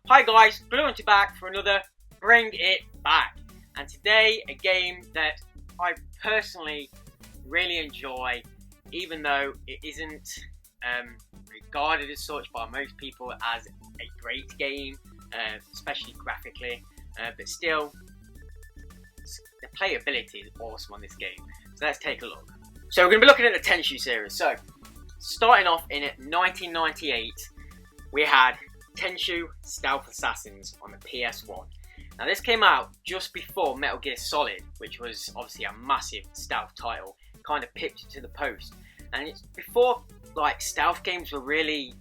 Hi guys, GloryHunter back for another Bring It Back. And today, a game that I personally really enjoy, even though it isn't regarded as such by most people as a great game, especially graphically, but still, the playability is awesome on this game. So let's take a look. So we're going to be looking at the Tenchu series. So, starting off in 1998, we had Tenchu Stealth Assassins on the PS1. Now this came out just before Metal Gear Solid, which was obviously a massive stealth title, kind of pipped it to the post. And it's before like stealth games were really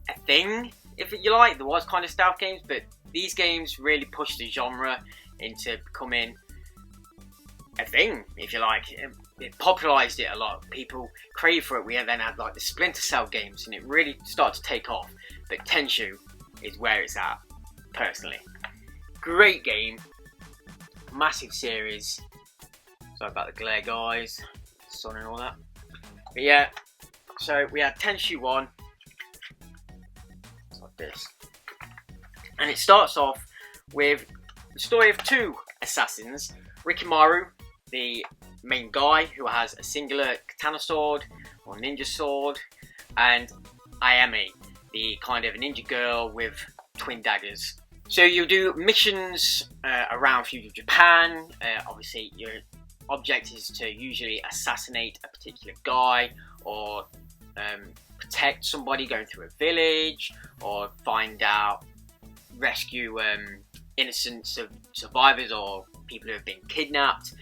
a thing, if you like. There was kind of stealth games, but these games really pushed the genre into becoming a thing, if you like. It popularised it a lot. People craved for it. We then had like the Splinter Cell games, and it really started to take off. But Tenchu is where it's at, personally. Great game, massive series. Sorry about the glare, guys, sun and all that. But yeah, so we had Tenchu 1. It's like this, and it starts off with the story of two assassins: Rikimaru, the main guy who has a singular katana sword or ninja sword, and Ayami, the kind of ninja girl with twin daggers. So you do missions around feudal Japan. Obviously your object is to usually assassinate a particular guy, or protect somebody going through a village, or find out, rescue innocent survivors or people who have been kidnapped.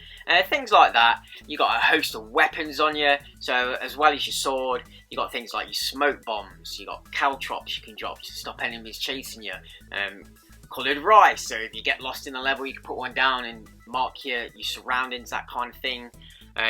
Things like that. You got a host of weapons on you, so as well as your sword, you got things like your smoke bombs, you got caltrops you can drop to stop enemies chasing you, coloured rice, so if you get lost in the level you can put one down and mark your surroundings, that kind of thing.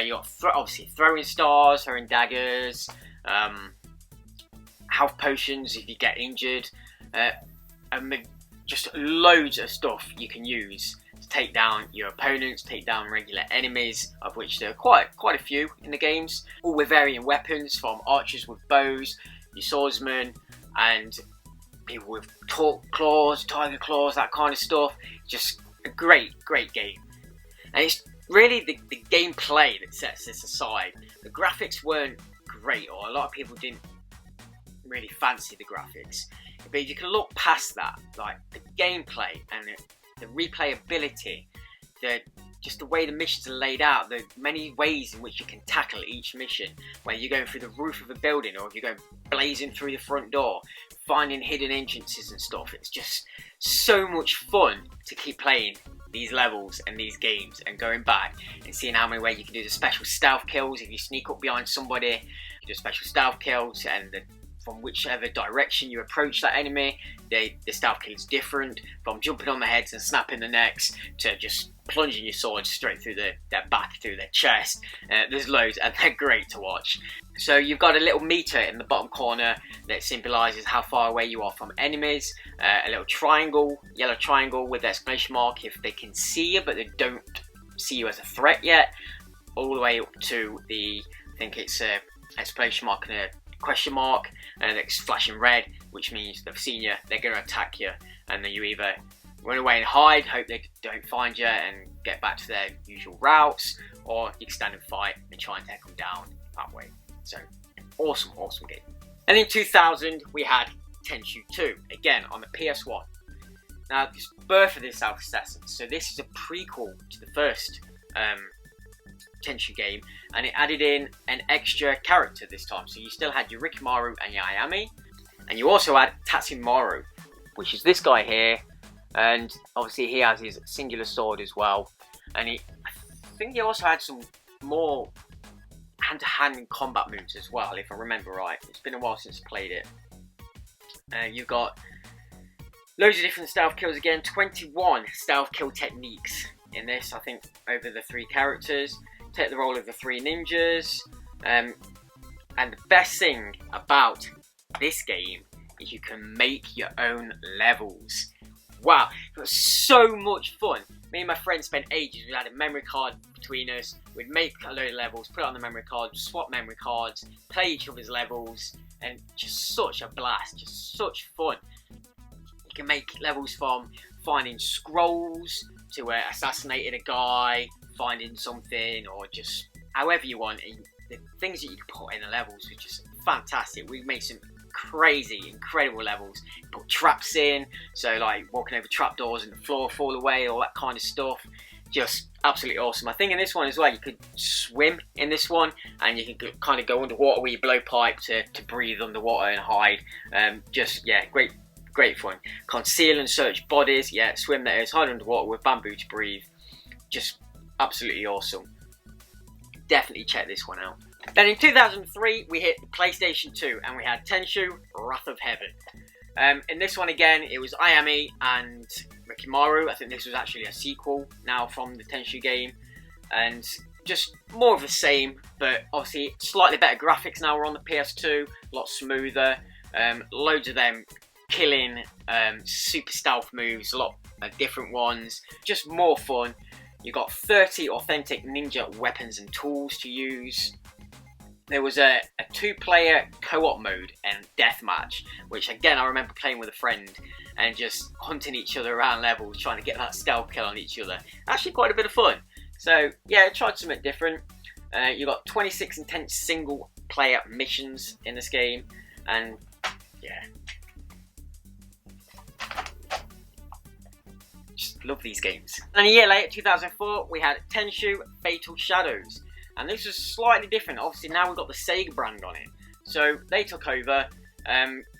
You got obviously throwing stars, throwing daggers, health potions if you get injured, and just loads of stuff you can use to take down your opponents, take down regular enemies, of which there are quite a few in the games, all with varying weapons, from archers with bows, your swordsmen, and people with claws, tiger claws, that kind of stuff. Just a great game. And it's really the gameplay that sets this aside. The graphics weren't great, or a lot of people didn't really fancy the graphics. But you can look past that, like the gameplay and the replayability, just the way the missions are laid out, the many ways in which you can tackle each mission, whether you're going through the roof of a building or if you're going blazing through the front door, finding hidden entrances and stuff. It's just so much fun to keep playing these levels and these games and going back and seeing how many ways you can do the special stealth kills. If you sneak up behind somebody, you do special stealth kills, and from whichever direction you approach that enemy, the stealth kill is different, from jumping on the heads and snapping the necks to just plunging your sword straight through their back, through their chest. There's loads, and they're great to watch. So you've got a little meter in the bottom corner that symbolises how far away you are from enemies, a little triangle, yellow triangle with the exclamation mark if they can see you but they don't see you as a threat yet, all the way up to the, I think it's a exclamation mark and a question mark, and it's flashing red, which means they've seen you, they're going to attack you, and then you either run away and hide, hope they don't find you and get back to their usual routes, or you can stand and fight and try and take them down that way. So, awesome game. And in 2000, we had Tenchu 2, again on the PS1. Now, this birth of this Stealth Assassin, so this is a prequel to the first Tenchu game, and it added in an extra character this time. So you still had your Rikimaru and your Ayami, and you also had Tatsumaru, which is this guy here, and obviously he has his singular sword as well. And I think he also had some more hand-to-hand combat moves as well, if I remember right. It's been a while since I played it. You've got loads of different stealth kills again, 21 stealth kill techniques in this, I think, over the 3 characters. Take the role of the 3 ninjas, and the best thing about this game is you can make your own levels. Wow, it was so much fun. Me and my friends spent ages. We had a memory card between us. We'd make a load of levels, put it on the memory card, swap memory cards, play each other's levels, and just such a blast, just such fun. You can make levels from finding scrolls to assassinating a guy, finding something, or just however you want. And the things that you can put in the levels are just fantastic. We made some crazy, incredible levels. Put traps in, so like walking over trapdoors and the floor fall away, all that kind of stuff. Just absolutely awesome. I think in this one as well, you could swim in this one, and you can kind of go underwater with your blowpipe to breathe underwater and hide. Just, yeah, great fun. Conceal and search bodies. Yeah, swim there is, hide underwater with bamboo to breathe. Just absolutely awesome. Definitely check this one out. Then in 2003, we hit the PlayStation 2, and we had Tenchu, Wrath of Heaven. In this one again, it was Ayami and Rikimaru. I think this was actually a sequel now from the Tenchu game, and just more of the same, but obviously slightly better graphics now. We're on the PS2, a lot smoother, loads of them killing super stealth moves, a lot of different ones, just more fun. You got 30 authentic ninja weapons and tools to use. There was a 2-player co-op mode and deathmatch, which again I remember playing with a friend and just hunting each other around levels, trying to get that stealth kill on each other. Actually quite a bit of fun. So yeah, tried something different. You got 26 intense single player missions in this game, and yeah, just love these games. And a year later, 2004, we had Tenchu Fatal Shadows. And this was slightly different. Obviously now we've got the Sega brand on it. So they took over.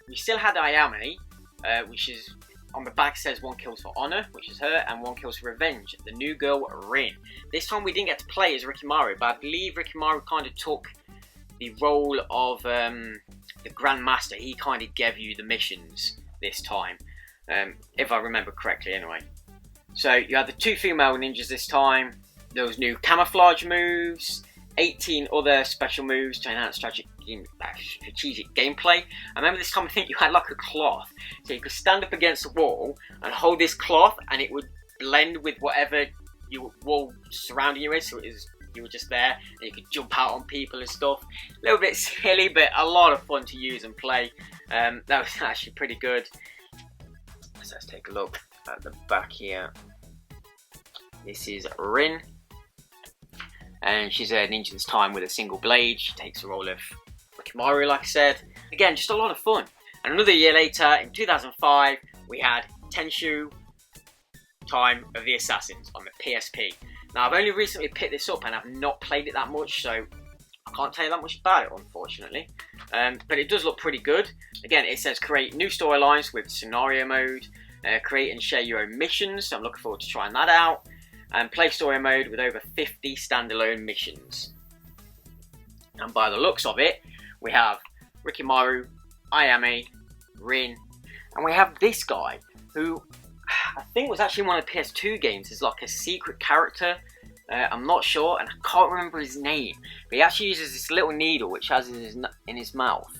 We still had Ayami, which is on the back says 1 kills for honor, which is her, and 1 kills for revenge, the new girl Rin. This time we didn't get to play as Rikimaru, but I believe Rikimaru kind of took the role of the Grandmaster. He kind of gave you the missions this time, if I remember correctly anyway. So you had the 2 female ninjas this time. There was new camouflage moves, 18 other special moves to enhance strategic gameplay. I remember this time I think you had like a cloth, so you could stand up against the wall and hold this cloth, and it would blend with whatever your wall surrounding you is. So you were just there, and you could jump out on people and stuff. A little bit silly, but a lot of fun to use and play. That was actually pretty good. So let's take a look at the back here. This is Rin. And she's a ninja this time with a single blade. She takes the role of Rikimaru, like I said. Again, just a lot of fun. And another year later, in 2005, we had Tenchu Time of the Assassins on the PSP. Now, I've only recently picked this up and I've not played it that much, so I can't tell you that much about it, unfortunately. But it does look pretty good. Again, it says create new storylines with scenario mode, create and share your own missions, so I'm looking forward to trying that out. And play story mode with over 50 standalone missions. And by the looks of it, we have Rikimaru, Ayami, Rin, and we have this guy who I think was actually in one of the PS2 games as like a secret character. I'm not sure, and I can't remember his name, but he actually uses this little needle which has in his mouth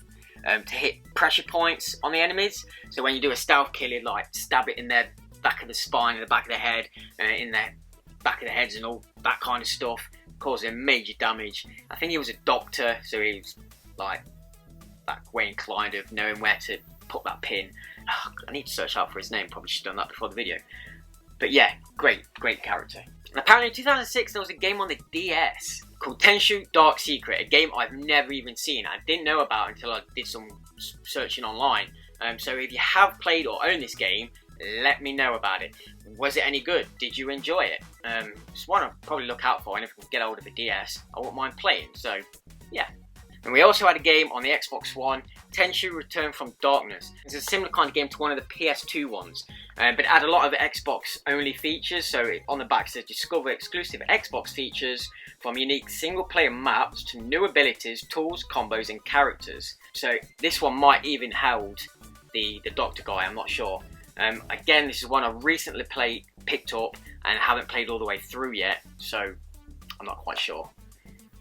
to hit pressure points on the enemies. So when you do a stealth kill, you like stab it in their back of the spine, in the back of the head, in their back of the heads and all that kind of stuff, causing major damage. I think he was a doctor, so he was like that way inclined of knowing where to put that pin. I need to search out for his name, probably should have done that before the video. But yeah, great character. And apparently in 2006 there was a game on the DS called Tenchu Dark Secret, a game I've never even seen. I didn't know about until I did some searching online. So if you have played or own this game, let me know about it. Was it any good? Did you enjoy it? It's one I'll probably look out for, and if I can get hold of a DS, I won't mind playing. So, yeah. And we also had a game on the Xbox One, Tenchu Return from Darkness. It's a similar kind of game to one of the PS2 ones, but it had a lot of Xbox-only features. So on the back it says discover exclusive Xbox features from unique single-player maps to new abilities, tools, combos, and characters. So this one might even hold the Doctor guy, I'm not sure. Again, this is one I recently picked up and haven't played all the way through yet, so I'm not quite sure.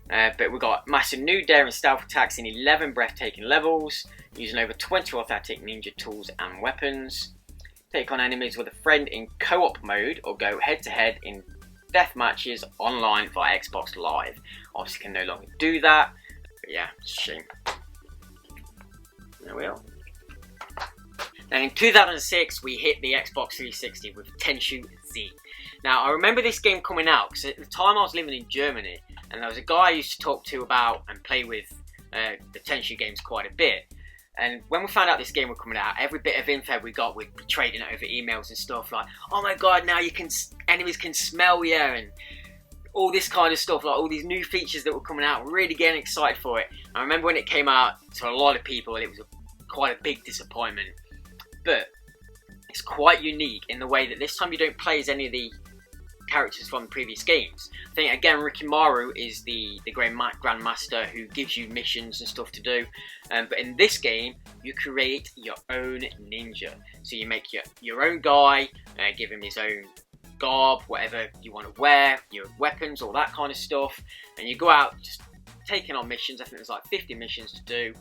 But we've got massive new daring stealth attacks in 11 breathtaking levels, using over 20 authentic ninja tools and weapons. Take on enemies with a friend in co-op mode, or go head-to-head in death matches online via Xbox Live. Obviously can no longer do that, but yeah, it's a shame. There we are. And in 2006, we hit the Xbox 360 with Tenchu Z. Now, I remember this game coming out because at the time I was living in Germany, and there was a guy I used to talk to about and play with the Tenchu games quite a bit. And when we found out this game was coming out, every bit of info we got, we'd be trading it over emails and stuff like, oh my god, now enemies can smell you, and all this kind of stuff, like all these new features that were coming out, really getting excited for it. I remember when it came out, to a lot of people, it was quite a big disappointment. But it's quite unique in the way that this time you don't play as any of the characters from the previous games. I think again Rikimaru is the Grandmaster who gives you missions and stuff to do, but in this game you create your own ninja. So you make your own guy, give him his own garb, whatever you want to wear, your weapons, all that kind of stuff, and you go out just taking on missions. I think there's like 50 missions to do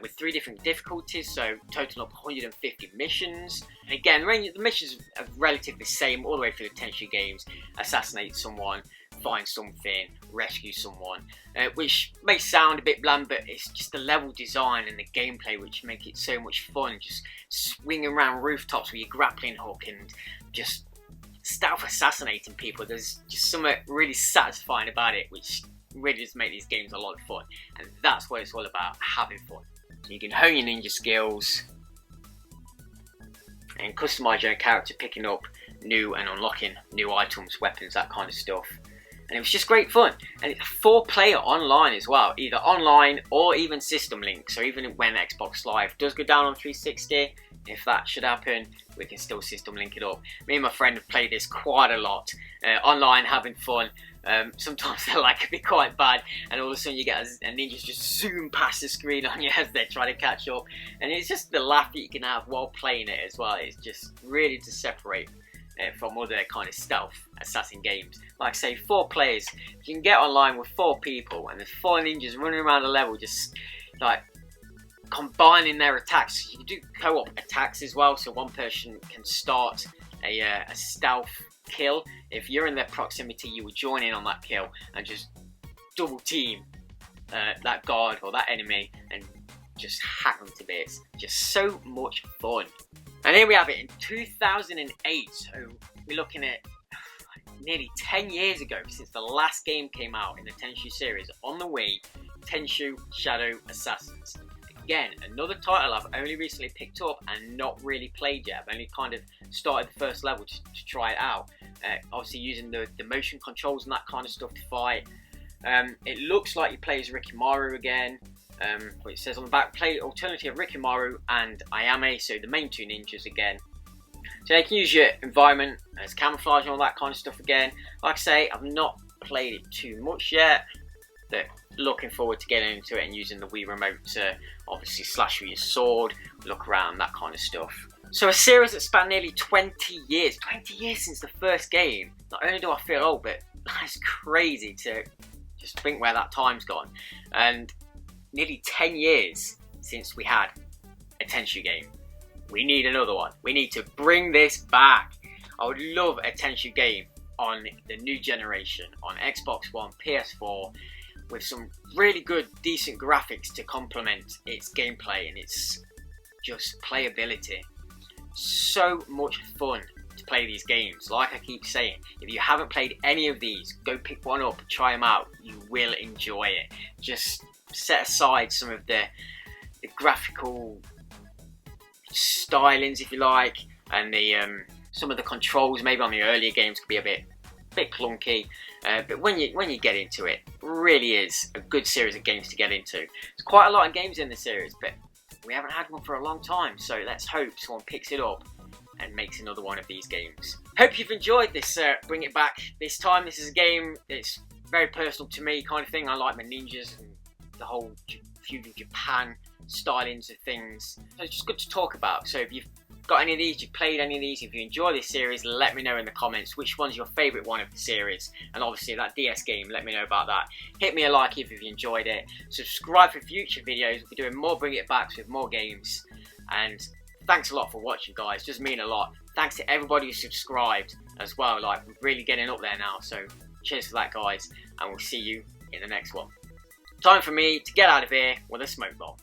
with 3 different difficulties, so total up 150 missions. And again, the missions are relatively the same all the way through the Tenchu games. Assassinate someone, find something, rescue someone, which may sound a bit bland, but it's just the level design and the gameplay which make it so much fun. Just swinging around rooftops with your grappling hook and just stealth assassinating people. There's just something really satisfying about it, which really does make these games a lot of fun, and that's what it's all about, having fun. So you can hone your ninja skills and customise your character, picking up new and unlocking new items, weapons, that kind of stuff. And it was just great fun, and it's 4-player online as well, either online or even system link. So even when Xbox Live does go down on 360, if that should happen, we can still system link it up. Me and my friend have played this quite a lot, online, having fun. Sometimes the lag can be quite bad, and all of a sudden you get a ninja just zoom past the screen on you as they're trying to catch up, and it's just the laugh that you can have while playing it as well. It's just really to separate from other kind of stealth assassin games. Like I say, 4 players, you can get online with 4 people, and there's 4 ninjas running around the level just like combining their attacks. You can do co-op attacks as well, so one person can start a stealth kill. If you're in their proximity, you will join in on that kill and just double team that guard or that enemy and just hack them to bits. Just so much fun. And here we have it in 2008, so we're looking at nearly 10 years ago since the last game came out in the Tenchu series on the Wii, Tenchu Shadow Assassins. Again, another title I've only recently picked up and not really played yet. I've only kind of started the first level to try it out. Obviously using the motion controls and that kind of stuff to fight. It looks like you play as Rikimaru again. It says on the back, play alternative Rikimaru and Ayame, so the main 2 ninjas again. So you can use your environment as camouflage and all that kind of stuff again. Like I say, I've not played it too much yet, but looking forward to getting into it and using the Wii remote to obviously slash with your sword, look around, that kind of stuff. So a series that spanned nearly 20 years. 20 years since the first game. Not only do I feel old, but that's crazy to just think where that time's gone. And nearly 10 years since we had a Tenchu game. We need another one. We need to bring this back. I would love a Tenchu game on the new generation, on Xbox One, PS4, with some really good, decent graphics to complement its gameplay and its just playability. So much fun to play these games. Like I keep saying, if you haven't played any of these, go pick one up, try them out. You will enjoy it. Just set aside some of the graphical stylings, if you like, and the some of the controls maybe on the earlier games could be a bit clunky, but when you get into it, really is a good series of games to get into. There's quite a lot of games in the series, but we haven't had one for a long time, so let's hope someone picks it up and makes another one of these games. Hope you've enjoyed this Bring It Back this time. This is a game that's very personal to me, kind of thing. I like my ninjas and the whole feudal Japan stylings of things. So it's just good to talk about. So if you've got any of these, you've played any of these, if you enjoy this series, let me know in the comments which one's your favourite one of the series. And obviously that DS game, let me know about that. Hit me a like if you've enjoyed it. Subscribe for future videos. We'll be doing more Bring It Backs with more games. And thanks a lot for watching, guys. It does mean a lot. Thanks to everybody who subscribed as well. Like, we're really getting up there now. So cheers for that, guys. And we'll see you in the next one. Time for me to get out of here with a smoke bomb.